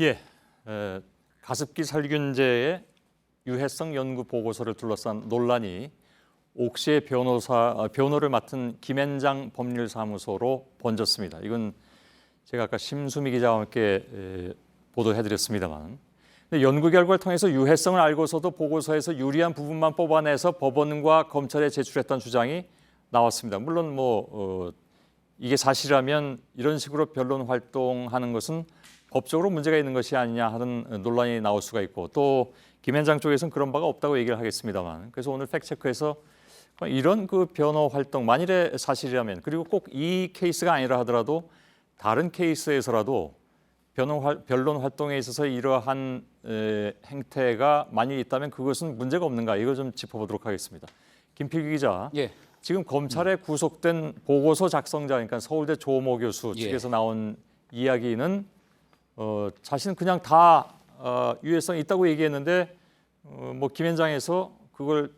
예, 가습기 살균제의 유해성 연구 보고서를 둘러싼 논란이 옥시의 변호를 맡은 김앤장 법률사무소로 번졌습니다. 이건 제가 아까 심수미 기자와 함께 보도해드렸습니다만, 연구 결과를 통해서 유해성을 알고서도 보고서에서 유리한 부분만 뽑아내서 법원과 검찰에 제출했다는 주장이 나왔습니다. 물론 이게 사실이라면 이런 식으로 변론 활동하는 것은 법적으로 문제가 있는 것이 아니냐 하는 논란이 나올 수가 있고, 또 김앤장 쪽에서는 그런 바가 없다고 얘기를 하겠습니다만, 그래서 오늘 팩트체크에서 이런 변호 활동 만일에 사실이라면, 그리고 꼭 이 케이스가 아니라 하더라도 다른 케이스에서라도 변론 활동에 있어서 이러한 행태가 만일 있다면 그것은 문제가 없는가, 이걸 좀 짚어보도록 하겠습니다. 김필기 기자. 예. 지금 검찰에 구속된 보고서 작성자, 그러니까 서울대 조모 교수 측에서 나온 이야기는 자신은 그냥 다 유해성이 있다고 얘기했는데 김앤장에서 그걸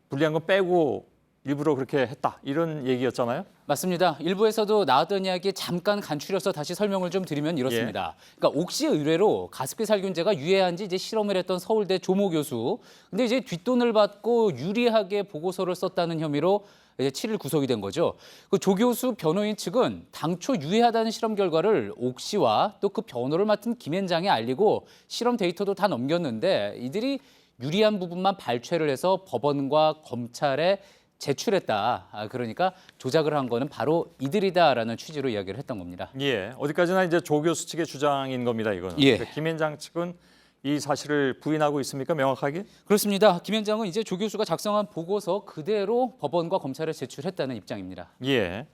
불리한 건 빼고 일부러 그렇게 했다, 이런 얘기였잖아요. 맞습니다. 일부에서도 나왔던 이야기 잠깐 간추려서 다시 설명을 좀 드리면 이렇습니다. 그러니까 옥시 의뢰로 가습기 살균제가 유해한지 이제 실험을 했던 서울대 조모 교수. 근데 이제 뒷돈을 받고 유리하게 보고서를 썼다는 혐의로 이제 7일 구속이 된 거죠. 그 조 교수 변호인 측은 당초 유해하다는 실험 결과를 옥시와 또 그 변호를 맡은 김앤장에 알리고 실험 데이터도 다 넘겼는데 이들이 유리한 부분만 발췌를 해서 법원과 검찰에 제출했다. 그러니까 조작을 한 거는 바로 이들이다라는 취지로 이야기를 했던 겁니다. 예, 어디까지나 이제 조 교수 측의 주장인 겁니다, 이거는. 예. 그러니까 김앤장 측은 이 사실을 부인하고 있습니까, 명확하게? 그렇습니다. 김앤장은 이제 조 교수가 작성한 보고서 그대로 법원과 검찰에 제출했다는 입장입니다. 예.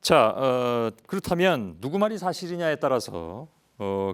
자, 그렇다면 누구 말이 사실이냐에 따라서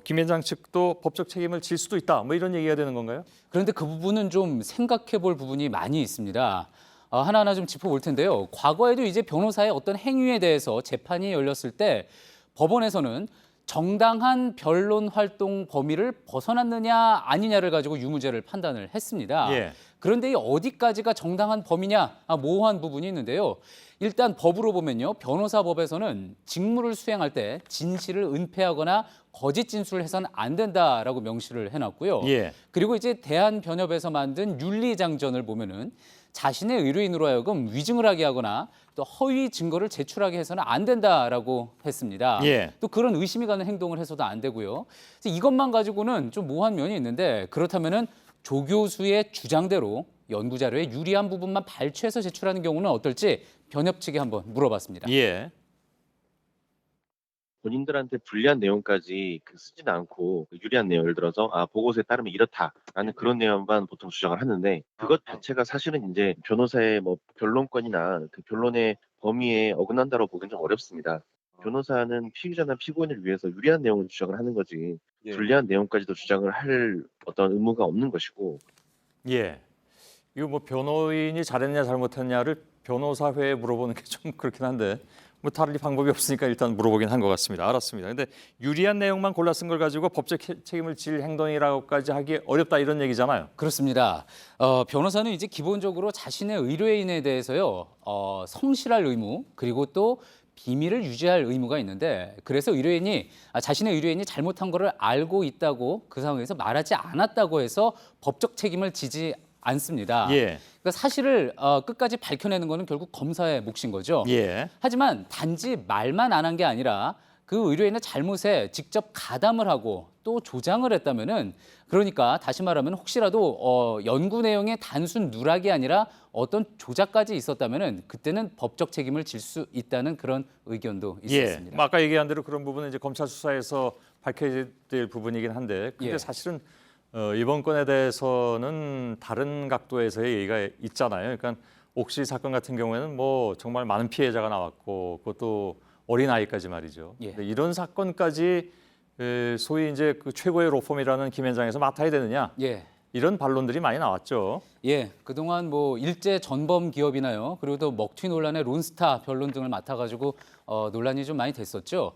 김앤장 측도 법적 책임을 질 수도 있다, 이런 얘기가 되는 건가요? 그런데 그 부분은 좀 생각해 볼 부분이 많이 있습니다. 하나하나 좀 짚어볼 텐데요. 과거에도 이제 변호사의 어떤 행위에 대해서 재판이 열렸을 때 법원에서는 정당한 변론 활동 범위를 벗어났느냐 아니냐를 가지고 유무죄를 판단을 했습니다. 예. 그런데 이 어디까지가 정당한 범위냐, 모호한 부분이 있는데요. 일단 법으로 보면요, 변호사법에서는 직무를 수행할 때 진실을 은폐하거나 거짓 진술을 해서는 안 된다라고 명시를 해놨고요. 예. 그리고 이제 대한변협에서 만든 윤리장전을 보면은 자신의 의뢰인으로 하여금 위증을 하게 하거나 또 허위 증거를 제출하게 해서는 안 된다라고 했습니다. 예. 또 그런 의심이 가는 행동을 해서도 안 되고요. 그래서 이것만 가지고는 좀 모호한 면이 있는데, 그렇다면은 조 교수의 주장대로 연구 자료에 유리한 부분만 발췌해서 제출하는 경우는 어떨지 변협 측에 한번 물어봤습니다. 예. 본인들한테 불리한 내용까지 쓰지는 않고 유리한 내용, 예를 들어서 보고서에 따르면 이렇다라는 그런 내용만 보통 주장을 하는데, 그것 자체가 사실은 이제 변호사의 변론권이나 그 변론의 범위에 어긋난다고 보기는 좀 어렵습니다. 변호사는 피의자나 피고인을 위해서 유리한 내용을 주장을 하는 거지 불리한 내용까지도 주장을 할 어떤 의무가 없는 것이고. 예. 이거 변호인이 잘했냐 잘못했냐를 변호사회에 물어보는 게 좀 그렇긴 한데, 다른 방법이 없으니까 일단 물어보긴 한 것 같습니다. 알았습니다. 근데 유리한 내용만 골라 쓴 걸 가지고 법적 책임을 질 행동이라고까지 하기 어렵다, 이런 얘기잖아요. 그렇습니다. 변호사는 이제 기본적으로 자신의 의뢰인에 대해서요, 성실할 의무, 그리고 또 비밀을 유지할 의무가 있는데, 그래서 자신의 의뢰인이 잘못한 거를 알고 있다고 그 상황에서 말하지 않았다고 해서 법적 책임을 지지 않습니다. 예. 그러니까 사실을 끝까지 밝혀내는 거는 결국 검사의 몫인 거죠. 예. 하지만 단지 말만 안 한 게 아니라 그 의뢰인의 잘못에 직접 가담을 하고 또 조장을 했다면은, 그러니까 다시 말하면 혹시라도 연구 내용의 단순 누락이 아니라 어떤 조작까지 있었다면은 그때는 법적 책임을 질 수 있다는 그런 의견도 있었습니다. 예. 아까 얘기한 대로 그런 부분은 이제 검찰 수사에서 밝혀야 될 부분이긴 한데, 근데 예. 사실은 이번 건에 대해서는 다른 각도에서의 얘기가 있잖아요. 그러니까 옥시 사건 같은 경우에는 정말 많은 피해자가 나왔고, 그것도 어린 아이까지 말이죠. 예. 근데 이런 사건까지 소위 이제 그 최고의 로펌이라는 김앤장에서 맡아야 되느냐, 예. 이런 반론들이 많이 나왔죠. 예, 그동안 일제 전범 기업이나요, 그리고 또 먹튀 논란의 론스타 변론 등을 맡아가지고 논란이 좀 많이 됐었죠.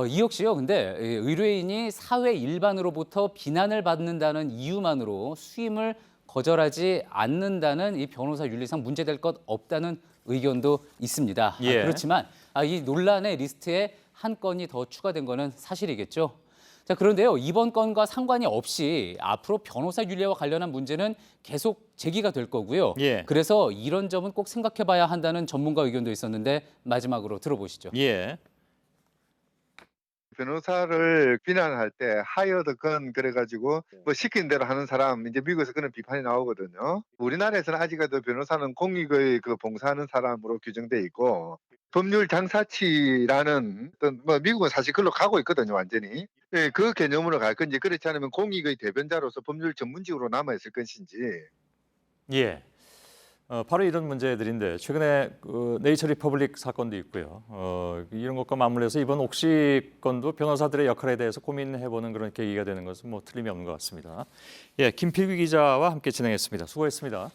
이 역시요, 근데 의뢰인이 사회 일반으로부터 비난을 받는다는 이유만으로 수임을 거절하지 않는다는 이 변호사 윤리상 문제될 것 없다는 의견도 있습니다. 예. 그렇지만 이 논란의 리스트에 한 건이 더 추가된 거는 사실이겠죠. 자, 그런데요. 이번 건과 상관이 없이 앞으로 변호사 윤리와 관련한 문제는 계속 제기가 될 거고요. 예. 그래서 이런 점은 꼭 생각해 봐야 한다는 전문가 의견도 있었는데 마지막으로 들어보시죠. 예. 변호사를 비난할 때 하이어드 건 그래가지고 뭐 시킨 대로 하는 사람 이제 미국에서 그런 비판이 나오거든요. 우리나라에서는 아직까지 변호사는 공익의 그 봉사하는 사람으로 규정돼 있고 법률 장사치라는 어떤 뭐 미국은 사실 그걸로 가고 있거든요, 완전히. 예, 그 개념으로 갈 건지 그렇지 않으면 공익의 대변자로서 법률 전문직으로 남아 있을 것인지. 예. 바로 이런 문제들인데 최근에 그 네이처 리퍼블릭 사건도 있고요. 이런 것과 맞물려서 이번 옥시 건도 변호사들의 역할에 대해서 고민해보는 그런 계기가 되는 것은 뭐 틀림이 없는 것 같습니다. 예, 김필규 기자와 함께 진행했습니다. 수고했습니다.